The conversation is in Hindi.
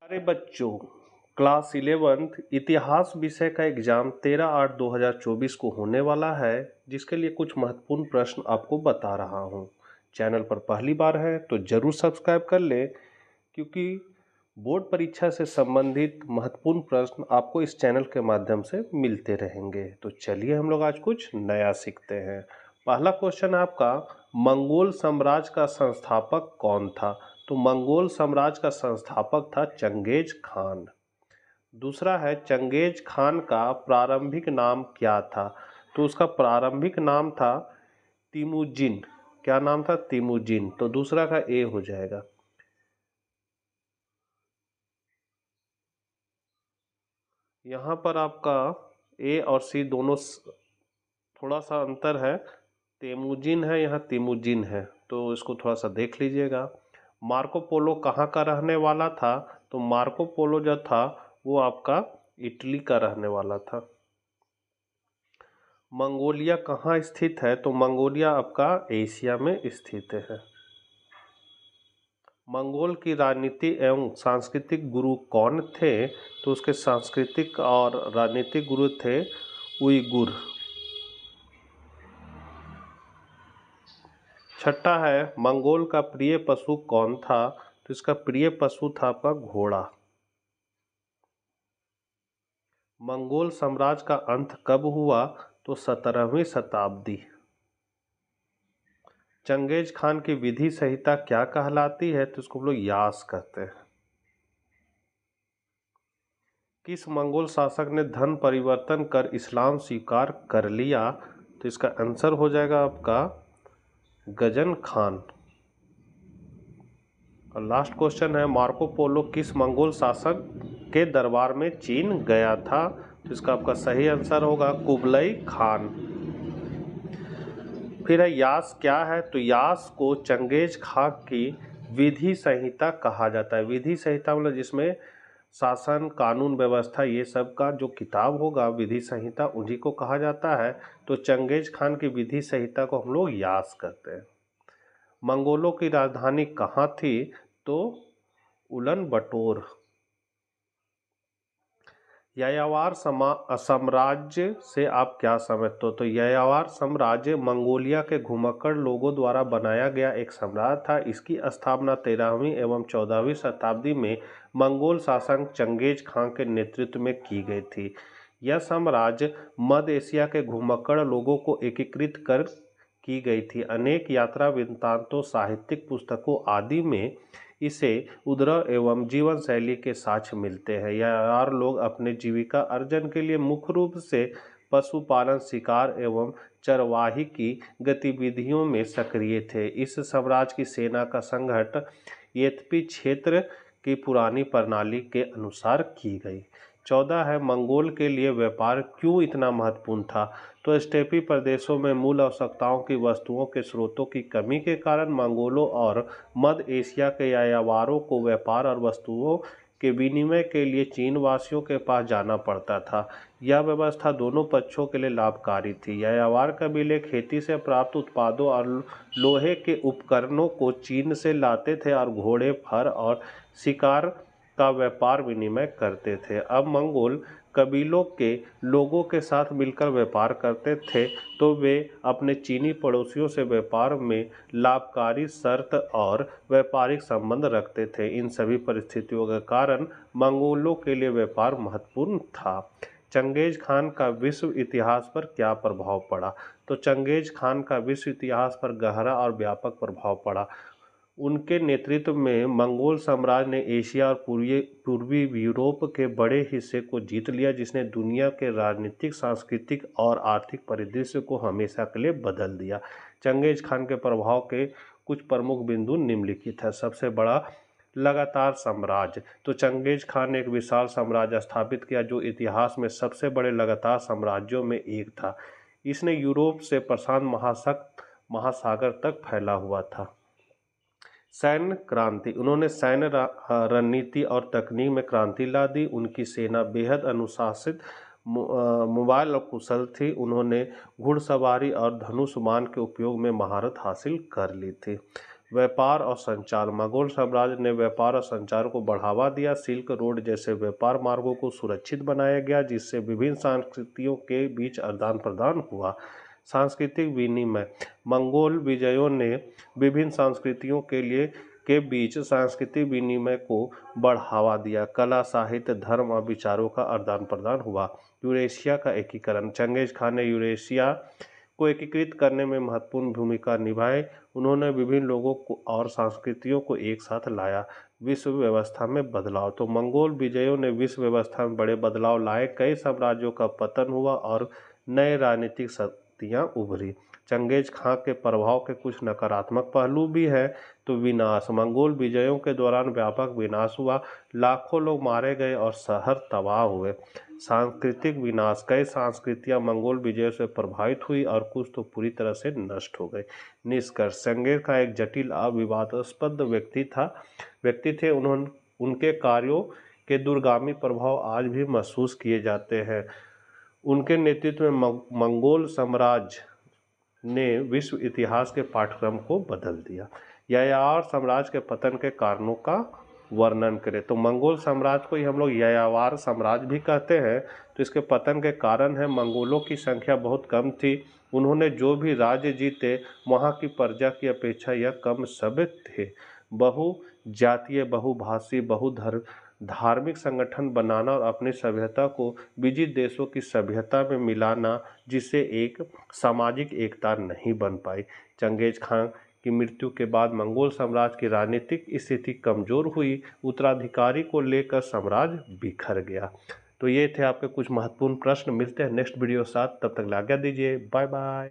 प्यारे बच्चों, क्लास 11th इतिहास विषय का एग्जाम 13/8/2024 को होने वाला है, जिसके लिए कुछ महत्वपूर्ण प्रश्न आपको बता रहा हूं। चैनल पर पहली बार है तो जरूर सब्सक्राइब कर ले, क्योंकि बोर्ड परीक्षा से संबंधित महत्वपूर्ण प्रश्न आपको इस चैनल के माध्यम से मिलते रहेंगे। तो चलिए हम लोग आज कुछ नया सीखते हैं। पहला क्वेश्चन आपका, मंगोल साम्राज्य का संस्थापक कौन था? तो मंगोल साम्राज्य का संस्थापक था चंगेज खान। दूसरा है, चंगेज खान का प्रारंभिक नाम क्या था? तो उसका प्रारंभिक नाम था तिमुजिन। क्या नाम था? तिमुजिन। तो दूसरा का ए हो जाएगा। यहाँ पर आपका ए और सी दोनों थोड़ा सा अंतर है। तेमुजिन है, यहाँ तिमुजिन है, तो इसको थोड़ा सा देख लीजिएगा। मार्को पोलो कहाँ का रहने वाला था? तो मार्को पोलो जो था वो आपका इटली का रहने वाला था। मंगोलिया कहाँ स्थित है? तो मंगोलिया आपका एशिया में स्थित है। मंगोल की राजनीति एवं सांस्कृतिक गुरु कौन थे? तो उसके सांस्कृतिक और राजनीतिक गुरु थे उइगुर। छठा है, मंगोल का प्रिय पशु कौन था? तो इसका प्रिय पशु था आपका घोड़ा। मंगोल साम्राज्य का अंत कब हुआ? तो 17वीं शताब्दी। चंगेज खान की विधि संहिता क्या कहलाती है? तो इसको हम लोग यास कहते हैं। किस मंगोल शासक ने धर्म परिवर्तन कर इस्लाम स्वीकार कर लिया? तो इसका आंसर हो जाएगा आपका गजन खान। और लास्ट क्वेश्चन है, मार्को पोलो किस मंगोल शासक के दरबार में चीन गया था? तो इसका आपका सही आंसर होगा कुबलई खान। फिर है, यास क्या है? तो यास को चंगेज खान की विधि संहिता कहा जाता है। विधि संहिता मतलब जिसमें शासन, कानून व्यवस्था, ये सब का जो किताब होगा, विधि संहिता, उन्हीं को कहा जाता है। तो चंगेज खान की विधि संहिता को हम लोग यास कहते हैं। मंगोलों की राजधानी कहाँ थी? तो उलन यायावर साम्राज्य से आप क्या समझते हो? तो यायावर साम्राज्य मंगोलिया के घुमक्कड़ लोगों द्वारा बनाया गया एक साम्राज्य था। इसकी स्थापना 13वीं एवं 14वीं शताब्दी में मंगोल शासक चंगेज खान के नेतृत्व में की गई थी। यह साम्राज्य मध्य एशिया के घुमक्कड़ लोगों को एकीकृत कर की गई थी। अनेक यात्रा वृत्तांतों, साहित्यिक पुस्तकों आदि में इसे उद्रव एवं जीवन शैली के साक्ष्य मिलते हैं। यार लोग अपने जीविका अर्जन के लिए मुख्य रूप से पशुपालन, शिकार एवं चरवाही की गतिविधियों में सक्रिय थे। इस साम्राज्य की सेना का संगठन येत्पी क्षेत्र की पुरानी प्रणाली के अनुसार की गई। 14 है, मंगोल के लिए व्यापार क्यों इतना महत्वपूर्ण था? तो स्टेपी प्रदेशों में मूल आवश्यकताओं की वस्तुओं के स्रोतों की कमी के कारण मंगोलों और मध्य एशिया के यायावरों को व्यापार और वस्तुओं के विनिमय के लिए चीन वासियों के पास जाना पड़ता था। यह व्यवस्था दोनों पक्षों के लिए लाभकारी थी। यायावर कबीले खेती से प्राप्त उत्पादों और लोहे के उपकरणों को चीन से लाते थे और घोड़े, फर और शिकार का व्यापार विनिमय करते थे। अब मंगोल कबीलों के लोगों के साथ मिलकर व्यापार करते थे, तो वे अपने चीनी पड़ोसियों से व्यापार में लाभकारी शर्त और व्यापारिक संबंध रखते थे। इन सभी परिस्थितियों के कारण मंगोलों के लिए व्यापार महत्वपूर्ण था। चंगेज खान का विश्व इतिहास पर क्या प्रभाव पड़ा? तो चंगेज खान का विश्व इतिहास पर गहरा और व्यापक प्रभाव पड़ा। उनके नेतृत्व में मंगोल साम्राज्य ने एशिया और पूर्वी यूरोप के बड़े हिस्से को जीत लिया, जिसने दुनिया के राजनीतिक, सांस्कृतिक और आर्थिक परिदृश्य को हमेशा के लिए बदल दिया। चंगेज खान के प्रभाव के कुछ प्रमुख बिंदु निम्नलिखित है। सबसे बड़ा, लगातार साम्राज्य। तो चंगेज खान ने एक विशाल साम्राज्य स्थापित किया, जो इतिहास में सबसे बड़े लगातार साम्राज्यों में एक था। इसने यूरोप से प्रशांत महासागर तक फैला हुआ था। सैन्य क्रांति, उन्होंने सैन्य रणनीति और तकनीक में क्रांति ला दी। उनकी सेना बेहद अनुशासित, मोबाइल और कुशल थी। उन्होंने घुड़सवारी और धनुष बाण के उपयोग में महारत हासिल कर ली थी। व्यापार और संचार। मंगोल साम्राज्य ने व्यापार और संचार को बढ़ावा दिया। सिल्क रोड जैसे व्यापार मार्गों को सुरक्षित बनाया गया, जिससे विभिन्न संस्कृतियों के बीच आदान प्रदान हुआ। सांस्कृतिक विनिमय। मंगोल विजयों ने विभिन्न संस्कृतियों के बीच सांस्कृतिक विनिमय को बढ़ावा दिया। कला, साहित्य, धर्म और विचारों का आदान प्रदान हुआ। यूरेशिया का एकीकरण। चंगेज खान ने यूरेशिया को एकीकृत करने में महत्वपूर्ण भूमिका निभाई। उन्होंने विभिन्न लोगों को और संस्कृतियों को एक साथ लाया। विश्व व्यवस्था में बदलाव। तो मंगोल विजयों ने विश्व व्यवस्था में बड़े बदलाव लाए। कई साम्राज्यों का पतन हुआ और नए राजनीतिक शक्तियां उभरी। चंगेज खां के प्रभाव के कुछ नकारात्मक पहलू भी हैं। तो विनाश। मंगोल विजयों के दौरान व्यापक विनाश हुआ, लाखों लोग मारे गए और शहर तबाह हुए। सांस्कृतिक विनाश। कई संस्कृतियां मंगोल विजय से प्रभावित हुई और कुछ तो पूरी तरह से नष्ट हो गई। निष्कर्ष। चंगेज खां एक जटिल और विवादास्पद व्यक्ति थे। उनके कार्यों के दूरगामी प्रभाव आज भी महसूस किए जाते हैं। उनके नेतृत्व में मंगोल साम्राज्य ने विश्व इतिहास के पाठ्यक्रम को बदल दिया। यायावर साम्राज्य के पतन के कारणों का वर्णन करें। तो मंगोल साम्राज्य को ही हम लोग यायावर साम्राज्य भी कहते हैं। तो इसके पतन के कारण है, मंगोलों की संख्या बहुत कम थी। उन्होंने जो भी राज्य जीते वहाँ की प्रजा की अपेक्षा यह कम सभ्य थे। बहुजातीय, बहुभाषी, धार्मिक संगठन बनाना और अपनी सभ्यता को विजित देशों की सभ्यता में मिलाना, जिससे एक सामाजिक एकता नहीं बन पाई। चंगेज खां की मृत्यु के बाद मंगोल साम्राज्य की राजनीतिक स्थिति कमजोर हुई। उत्तराधिकारी को लेकर साम्राज्य बिखर गया। तो ये थे आपके कुछ महत्वपूर्ण प्रश्न। मिलते हैं नेक्स्ट वीडियो के साथ, तब तक आज्ञा दीजिए। Bye bye.